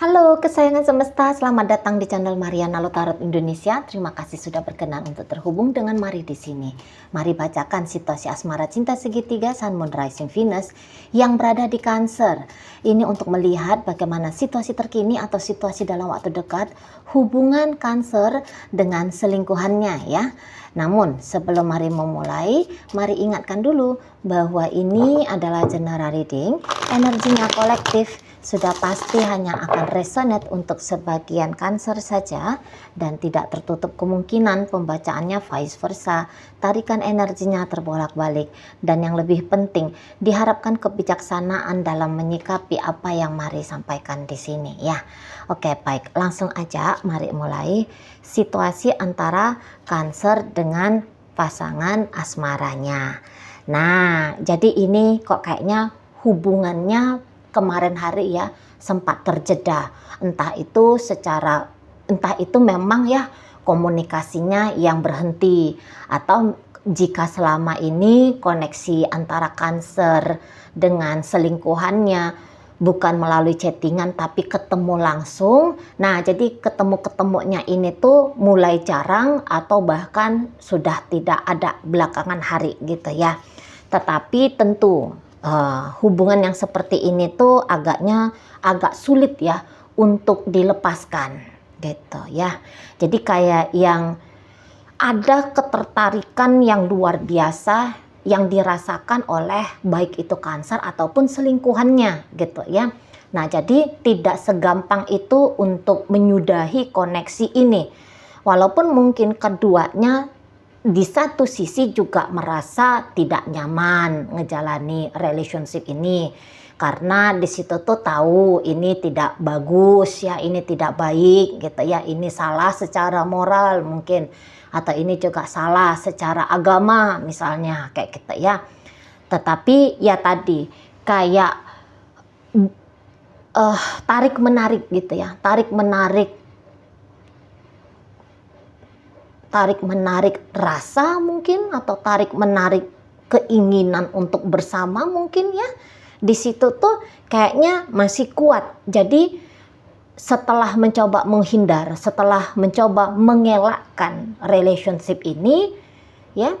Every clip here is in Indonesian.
Halo kesayangan semesta, selamat datang di channel Mariana Tarot Indonesia. Terima kasih sudah berkenan untuk terhubung dengan Mari di sini. Mari bacakan situasi asmara cinta segitiga Sun, Moon, Rising, Venus yang berada di Cancer. Ini untuk melihat bagaimana situasi terkini atau situasi dalam waktu dekat hubungan Cancer dengan selingkuhannya ya. Namun sebelum Mari memulai, mari ingatkan dulu bahwa ini adalah general reading, energinya kolektif. Sudah pasti hanya akan resonate untuk sebagian Cancer saja dan tidak tertutup kemungkinan pembacaannya vice versa. Tarikan energinya terbolak-balik dan yang lebih penting diharapkan kebijaksanaan dalam menyikapi apa yang Mari sampaikan di sini ya. Oke, baik, langsung aja mari mulai situasi antara Cancer dengan pasangan asmaranya. Nah, jadi ini kok kayaknya hubungannya kemarin hari ya sempat terjeda, entah itu memang ya komunikasinya yang berhenti, atau jika selama ini koneksi antara Cancer dengan selingkuhannya bukan melalui chattingan tapi ketemu langsung. Nah, jadi ketemu-ketemunya ini tuh mulai jarang atau bahkan sudah tidak ada belakangan hari gitu ya. Tetapi tentu hubungan yang seperti ini tuh agak sulit ya untuk dilepaskan gitu ya. Jadi kayak yang ada ketertarikan yang luar biasa yang dirasakan oleh baik itu Cancer ataupun selingkuhannya gitu ya. Nah, jadi tidak segampang itu untuk menyudahi koneksi ini. Walaupun mungkin keduanya di satu sisi juga merasa tidak nyaman ngejalani relationship ini karena di situ tuh tahu ini tidak bagus ya, ini tidak baik gitu ya, ini salah secara moral mungkin, atau ini juga salah secara agama misalnya kayak gitu ya. Tetapi ya tadi kayak tarik menarik gitu ya, tarik menarik rasa mungkin, atau tarik menarik keinginan untuk bersama mungkin ya. Di situ tuh kayaknya masih kuat. Jadi setelah mencoba menghindar, setelah mencoba mengelakkan relationship ini ya,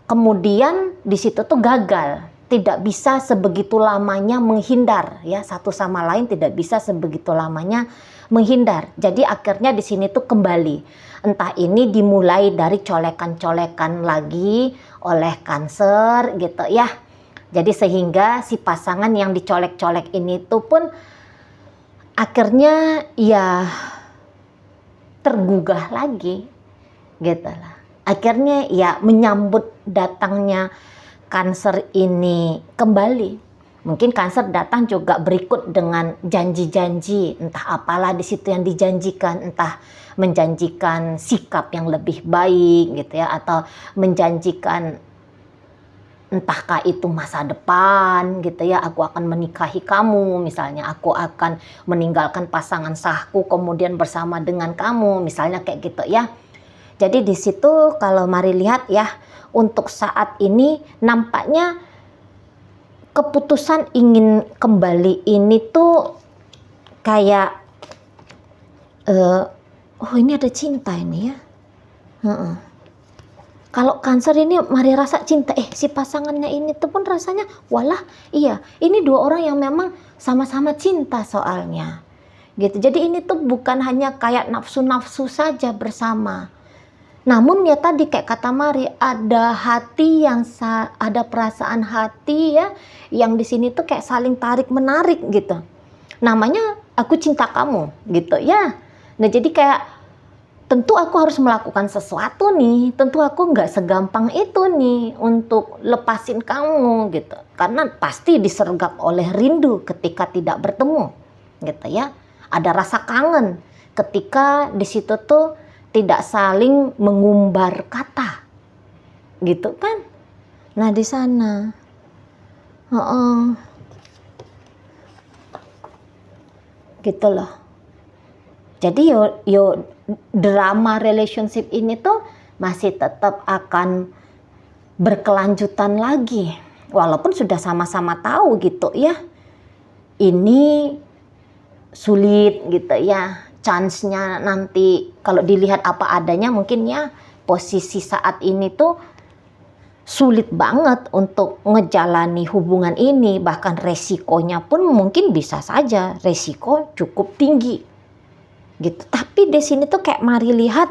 kemudian di situ tuh gagal. Tidak bisa sebegitu lamanya menghindar ya, satu sama lain tidak bisa sebegitu lamanya menghindar. Jadi akhirnya di sini tuh kembali. Entah ini dimulai dari colekan-colekan lagi oleh Cancer gitu ya. Jadi sehingga si pasangan yang dicolek-colek ini tuh pun akhirnya ya tergugah lagi gitu lah. Akhirnya ya menyambut datangnya Cancer ini kembali. Mungkin Cancer datang juga berikut dengan janji-janji, entah apalah di situ yang dijanjikan, entah menjanjikan sikap yang lebih baik gitu ya, atau menjanjikan entahkah itu masa depan gitu ya, aku akan menikahi kamu misalnya, aku akan meninggalkan pasangan sahku kemudian bersama dengan kamu misalnya kayak gitu ya. Jadi di situ kalau Mari lihat ya, untuk saat ini nampaknya keputusan ingin kembali ini tuh kayak oh ini ada cinta ini ya. Kalau Cancer ini Mari rasa cinta, si pasangannya ini tuh pun rasanya walah iya, ini dua orang yang memang sama-sama cinta soalnya gitu. Jadi ini tuh bukan hanya kayak nafsu-nafsu saja bersama. Namun ya tadi kayak kata Mari, ada hati yang ada perasaan hati ya, yang di sini tuh kayak saling tarik menarik gitu. Namanya aku cinta kamu gitu ya. Nah jadi kayak tentu aku harus melakukan sesuatu nih, tentu aku nggak segampang itu nih untuk lepasin kamu gitu. Karena pasti disergap oleh rindu ketika tidak bertemu gitu ya. Ada rasa kangen ketika di situ tuh tidak saling mengumbar kata gitu kan. Nah di sana gitu loh. Jadi yo drama relationship ini tuh masih tetap akan berkelanjutan lagi walaupun sudah sama-sama tahu gitu ya, ini sulit gitu ya. Chance-nya nanti kalau dilihat apa adanya mungkin ya posisi saat ini tuh sulit banget untuk ngejalani hubungan ini, bahkan resikonya pun mungkin bisa saja resiko cukup tinggi gitu. Tapi di sini tuh kayak mari lihat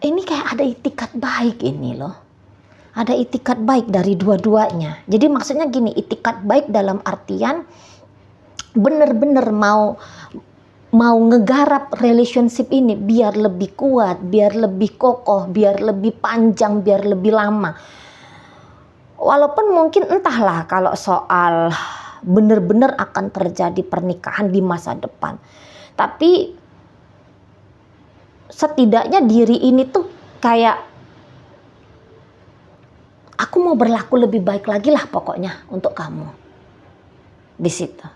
ini kayak ada itikat baik ini loh. Ada itikat baik dari dua-duanya. Jadi maksudnya gini, itikat baik dalam artian bener-bener mau ngegarap relationship ini biar lebih kuat, biar lebih kokoh, biar lebih panjang, biar lebih lama. Walaupun mungkin entahlah kalau soal bener-bener akan terjadi pernikahan di masa depan. Tapi setidaknya diri ini tuh kayak aku mau berlaku lebih baik lagi lah pokoknya untuk kamu. Di situ.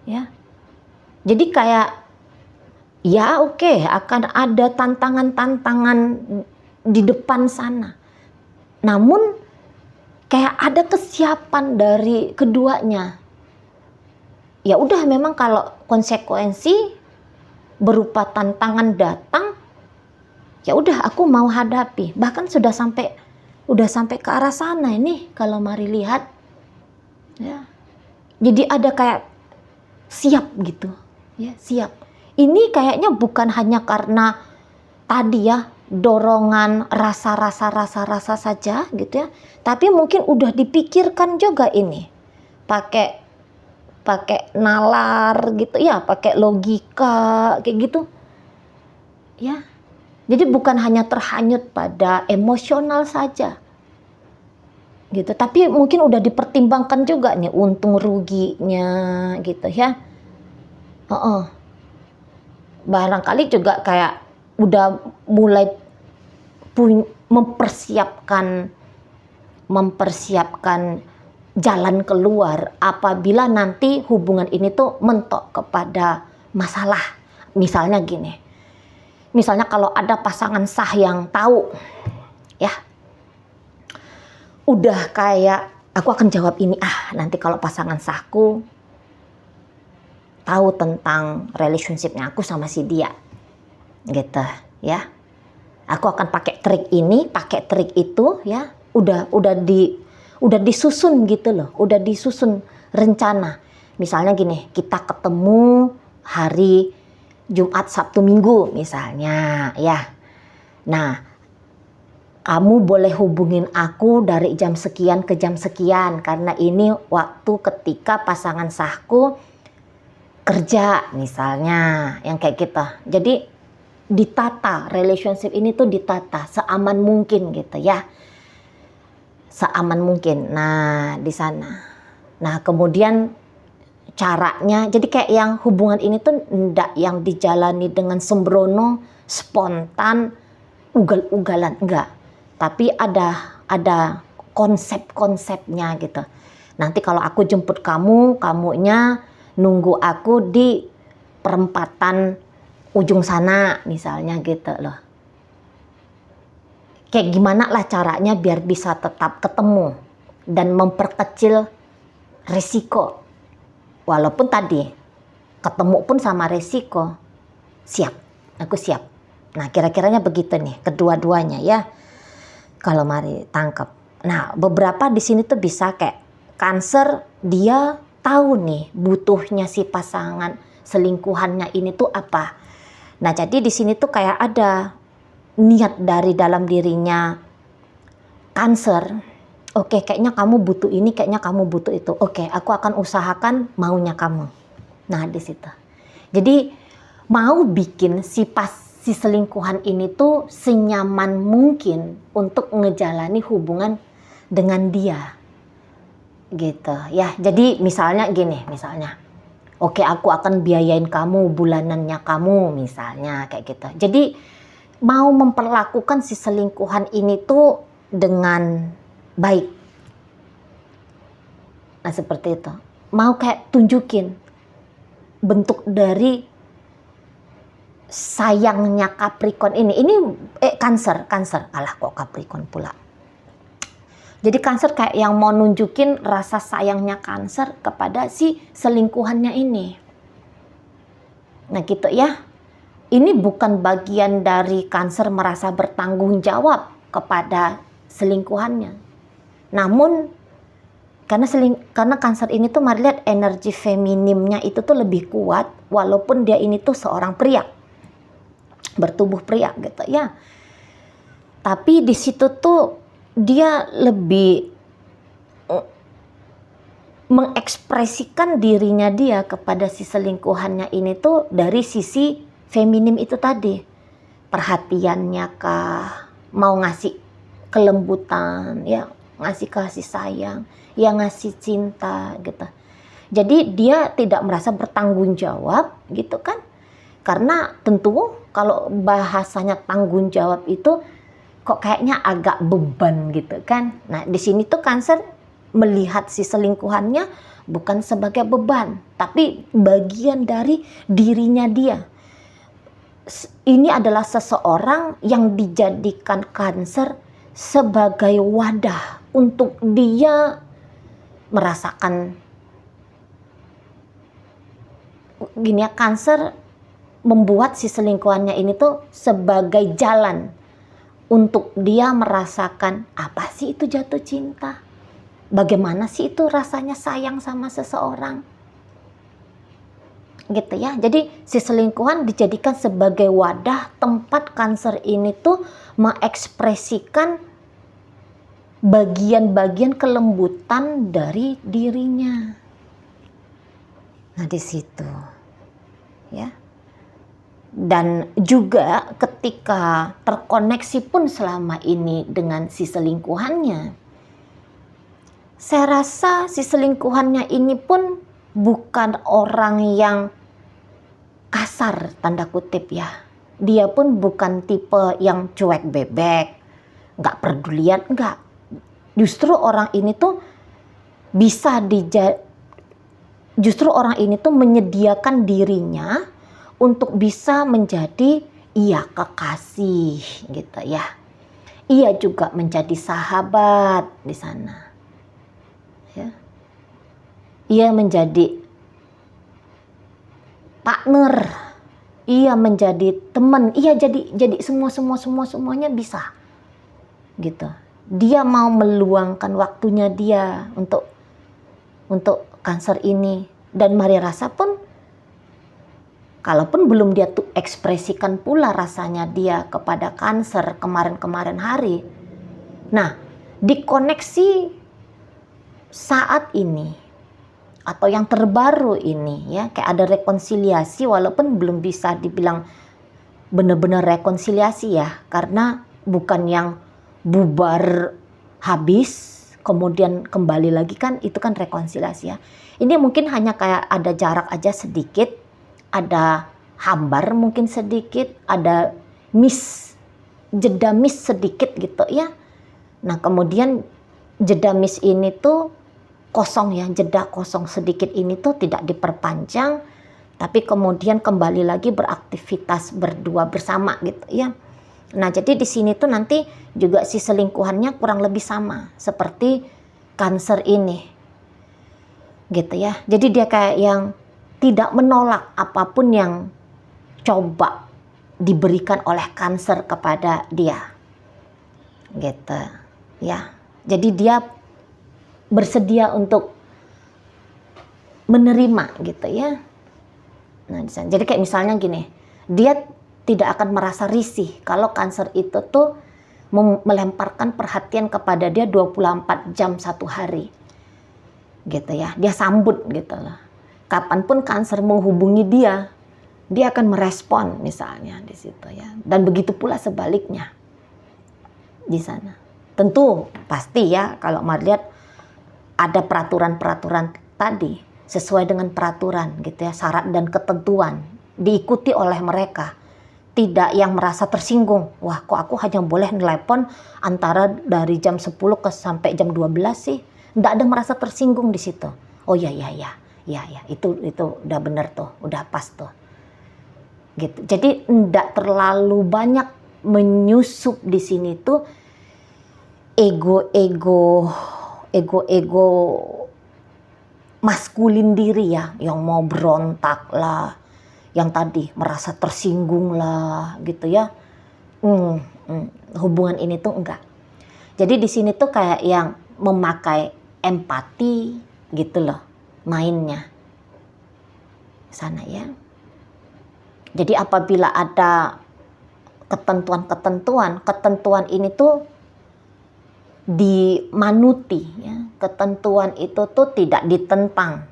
Ya. Jadi kayak ya oke, akan ada tantangan-tantangan di depan sana. Namun kayak ada kesiapan dari keduanya. Ya udah, memang kalau konsekuensi berupa tantangan datang, ya udah aku mau hadapi. Bahkan sudah sampai ke arah sana ini kalau mari lihat. Ya. Jadi ada kayak siap gitu, ya siap. Ini kayaknya bukan hanya karena tadi ya dorongan rasa saja gitu ya, tapi mungkin udah dipikirkan juga ini, pakai nalar gitu ya, pakai logika kayak gitu, ya. Jadi bukan hanya terhanyut pada emosional saja, gitu. Tapi mungkin udah dipertimbangkan juga nih untung ruginya gitu ya. Barangkali juga kayak udah mulai mempersiapkan jalan keluar apabila nanti hubungan ini tuh mentok kepada masalah. Misalnya gini, misalnya kalau ada pasangan sah yang tahu ya, udah kayak aku akan jawab ini, nanti kalau pasangan sahku tahu tentang relationshipnya aku sama si dia gitu ya, aku akan pakai trik ini, pakai trik itu ya, udah disusun gitu loh, udah disusun rencana. Misalnya gini, kita ketemu hari Jumat, Sabtu, Minggu misalnya ya. Nah, kamu boleh hubungin aku dari jam sekian ke jam sekian karena ini waktu ketika pasangan sahku kerja misalnya, yang kayak gitu. Jadi ditata, relationship ini tuh ditata seaman mungkin gitu ya, seaman mungkin. Nah di sana, nah kemudian caranya, jadi kayak yang hubungan ini tuh enggak yang dijalani dengan sembrono, spontan, ugal-ugalan, enggak. Tapi ada konsep-konsepnya gitu. Nanti kalau aku jemput kamu, kamunya nunggu aku di perempatan ujung sana misalnya gitu loh. Kayak gimana lah caranya biar bisa tetap ketemu dan memperkecil risiko. Walaupun tadi ketemu pun sama risiko. Siap, aku siap. Nah kira-kiranya begitu nih kedua-duanya ya. Kalau mari tangkap. Nah beberapa di sini tuh bisa kayak Cancer, dia tahu nih butuhnya si pasangan selingkuhannya ini tuh apa. Nah jadi di sini tuh kayak ada niat dari dalam dirinya Cancer. Oke, kayaknya kamu butuh ini, kayaknya kamu butuh itu. Oke, aku akan usahakan maunya kamu. Nah di situ. Jadi mau bikin si selingkuhan ini tuh senyaman mungkin untuk ngejalani hubungan dengan dia. Gitu ya. Jadi misalnya gini, misalnya oke, aku akan biayain kamu bulanannya kamu misalnya kayak gitu. Jadi mau memperlakukan si selingkuhan ini tuh dengan baik. Nah seperti itu. Mau kayak tunjukin bentuk dari sayangnya Capricorn ini. Ini Cancer. Alah kok Capricorn pula. Jadi Cancer kayak yang mau nunjukin rasa sayangnya Cancer kepada si selingkuhannya ini. Nah gitu ya. Ini bukan bagian dari Cancer merasa bertanggung jawab kepada selingkuhannya. Namun karena Cancer ini tuh mari lihat energi feminimnya itu tuh lebih kuat walaupun dia ini tuh seorang pria. Bertubuh pria gitu ya. Tapi di situ tuh dia lebih mengekspresikan dirinya dia kepada si selingkuhannya ini tuh dari sisi feminim itu tadi, perhatiannya kah, mau ngasih kelembutan, ya ngasih kasih sayang, ya ngasih cinta gitu. Jadi dia tidak merasa bertanggung jawab gitu kan, karena tentu kalau bahasanya tanggung jawab itu kok kayaknya agak beban gitu kan. Nah di sini tuh Cancer melihat si selingkuhannya bukan sebagai beban, tapi bagian dari dirinya dia. Ini adalah seseorang yang dijadikan Cancer sebagai wadah untuk dia merasakan gini ya, Cancer membuat si selingkuhannya ini tuh sebagai jalan untuk dia merasakan apa sih itu jatuh cinta, bagaimana sih itu rasanya sayang sama seseorang. Gitu ya. Jadi si selingkuhan dijadikan sebagai wadah tempat Cancer ini tuh mengekspresikan bagian-bagian kelembutan dari dirinya. Nah di situ ya. Dan juga ketika terkoneksi pun selama ini dengan si selingkuhannya, saya rasa si selingkuhannya ini pun bukan orang yang kasar tanda kutip ya. Dia pun bukan tipe yang cuek bebek, nggak pedulian, enggak. Justru orang ini tuh justru orang ini tuh menyediakan dirinya untuk bisa menjadi kekasih gitu ya. Ia juga menjadi sahabat di sana. Ya. Ia menjadi partner, ia menjadi teman, ia jadi semuanya bisa gitu. Dia mau meluangkan waktunya dia untuk Cancer ini, dan Mari rasa pun kalaupun belum dia tuh ekspresikan pula rasanya dia kepada Cancer kemarin hari. Nah, dikoneksi saat ini atau yang terbaru ini ya, kayak ada rekonsiliasi walaupun belum bisa dibilang benar-benar rekonsiliasi ya, karena bukan yang bubar habis kemudian kembali lagi kan, itu kan rekonsiliasi ya. Ini mungkin hanya kayak ada jarak aja sedikit, ada hambar mungkin sedikit, ada jeda miss sedikit gitu ya. Nah kemudian jeda miss ini tuh kosong ya, jeda kosong sedikit ini tuh tidak diperpanjang, tapi kemudian kembali lagi beraktivitas berdua bersama gitu ya. Nah jadi di sini tuh nanti juga si selingkuhannya kurang lebih sama seperti Cancer ini gitu ya. Jadi dia kayak yang tidak menolak apapun yang coba diberikan oleh Cancer kepada dia gitu ya. Jadi dia bersedia untuk menerima gitu ya. Nah, jadi kayak misalnya gini, dia tidak akan merasa risih kalau Cancer itu tuh melemparkan perhatian kepada dia 24 jam satu hari. Gitu ya. Dia sambut gitu loh. Kapanpun Cancer menghubungi dia akan merespon misalnya di situ ya. Dan begitu pula sebaliknya di sana. Tentu pasti ya kalau Mari lihat ada peraturan-peraturan tadi sesuai dengan peraturan gitu ya, syarat dan ketentuan diikuti oleh mereka. Tidak yang merasa tersinggung, wah kok aku hanya boleh nelepon antara dari jam 10 sampai jam 12 sih. Tidak ada merasa tersinggung di situ. Oh ya itu udah bener tuh, udah pas tuh. Gitu. Jadi tidak terlalu banyak menyusup di sini tuh ego maskulin diri ya, yang mau berontak lah, yang tadi merasa tersinggung lah gitu ya. Hubungan ini tuh enggak. Jadi di sini tuh kayak yang memakai empati gitu loh mainnya sana ya. Jadi apabila ada ketentuan ini tuh dimanuti ya. Ketentuan itu tuh tidak ditentang,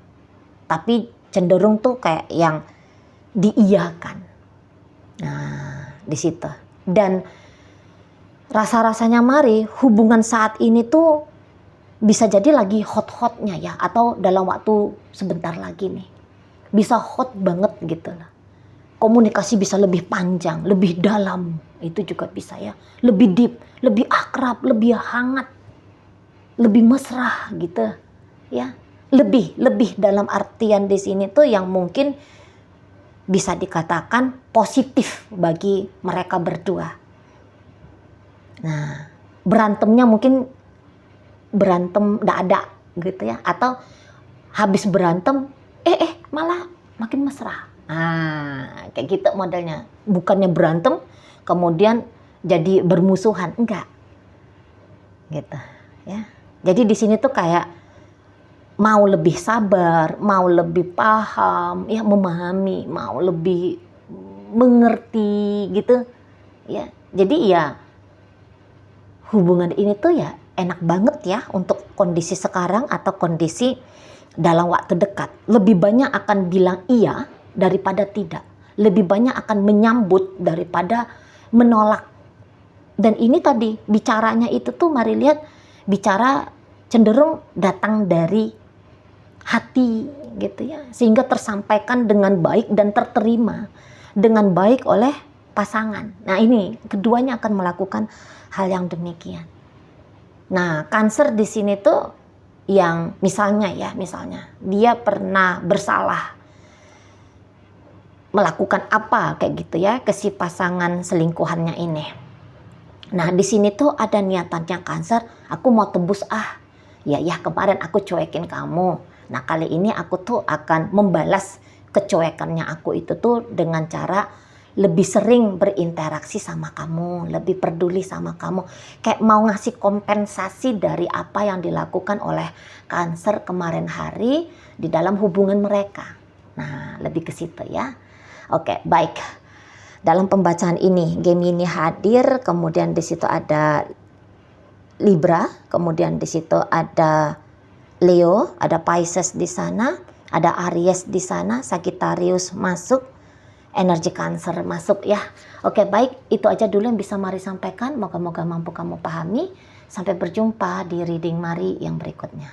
tapi cenderung tuh kayak yang diiyakan. Nah, di situ. Dan rasa-rasanya Mari, hubungan saat ini tuh bisa jadi lagi hot-hotnya ya, atau dalam waktu sebentar lagi nih. Bisa hot banget gitu lah. Komunikasi bisa lebih panjang, lebih dalam, itu juga bisa ya. Lebih deep, lebih akrab, lebih hangat, lebih mesra gitu ya. Lebih dalam artian di sini tuh yang mungkin bisa dikatakan positif bagi mereka berdua. Nah, berantemnya mungkin berantem nggak ada gitu ya, atau habis berantem malah makin mesra. Nah, kayak gitu modelnya. Bukannya berantem kemudian jadi bermusuhan, enggak. Gitu ya. Jadi di sini tuh kayak mau lebih sabar, mau lebih paham, ya memahami, mau lebih mengerti gitu ya. Jadi ya hubungan ini tuh ya enak banget ya untuk kondisi sekarang atau kondisi dalam waktu dekat. Lebih banyak akan bilang iya daripada tidak. Lebih banyak akan menyambut daripada menolak. Dan ini tadi bicaranya itu tuh Mari lihat bicara cenderung datang dari hati gitu ya. Sehingga tersampaikan dengan baik dan terterima dengan baik oleh pasangan. Nah ini keduanya akan melakukan hal yang demikian. Nah Cancer di sini tuh yang misalnya dia pernah bersalah melakukan apa kayak gitu ya ke si pasangan selingkuhannya ini. Nah di sini tuh ada niatannya Cancer, aku mau tebus ya kemarin aku cuekin kamu. Nah kali ini aku tuh akan membalas kecuekannya aku itu tuh dengan cara lebih sering berinteraksi sama kamu, lebih peduli sama kamu. Kayak mau ngasih kompensasi dari apa yang dilakukan oleh Cancer kemarin hari di dalam hubungan mereka. Nah lebih ke situ ya. Oke, baik. Dalam pembacaan ini Gemini hadir, kemudian di situ ada Libra, kemudian di situ ada Leo, ada Pisces di sana, ada Aries di sana, Sagittarius masuk, energi Cancer masuk ya. Oke, baik, itu aja dulu yang bisa Mari sampaikan. Moga-moga mampu kamu pahami. Sampai berjumpa di reading Mari yang berikutnya.